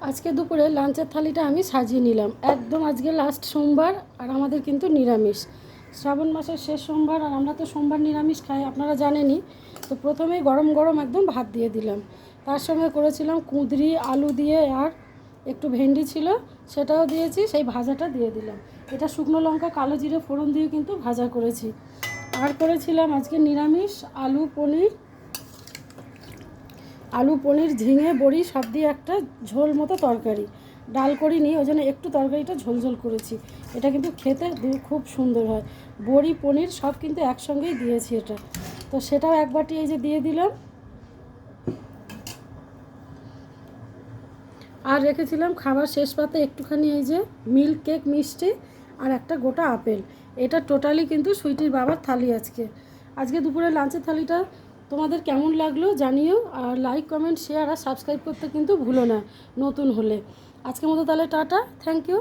আজকে দুপুরে লাঞ্চের থালিটা আমি সাজিয়ে নিলাম। একদম আজকে লাস্ট সোমবার, আর আমাদের কিন্তু নিরামিষ। শ্রাবণ মাসের শেষ সোমবার, আর আমরা তো সোমবার নিরামিষ খাই, আপনারা জানেনই। তো প্রথমেই গরম গরম একদম ভাত দিয়ে দিলাম। তার সঙ্গে করেছিলাম কুঁদরি আলু দিয়ে, আর একটু ভেন্ডি ছিল সেটাও দিয়েছি, সেই ভাজাটা দিয়ে দিলাম। এটা শুকনো লঙ্কা কালো জিরে ফোড়ন দিয়ে কিন্তু ভাজা করেছি। আর করেছিলাম আজকে নিরামিষ আলু পনির ঝিঙে বড়ি সব দিয়ে একটা ঝোল মতো তরকারি। ডাল করিনি, ওই জন্য একটু তরকারিটা ঝোল করেছি। এটা কিন্তু খেতে খুব সুন্দর হয়। বড়ি পনির সব কিন্তু একসঙ্গেই দিয়েছি এটা। তো সেটাও এক বাটি এই যে দিয়ে দিলাম। আর রেখেছিলাম খাবার শেষ পাতে একটুখানি এই যে মিল্ক কেক মিষ্টি আর একটা গোটা আপেল। এটা টোটালি কিন্তু সুইটির বাবার থালি আজকে দুপুরে লাঞ্চের থালিটা তোমাদের কেমন লাগলো জানিও। আর লাইক কমেন্ট শেয়ার আর সাবস্ক্রাইব করতে কিন্তু ভুলো না নতুন হলে। আজকের মতো তাহলে টাটা, থ্যাংক ইউ।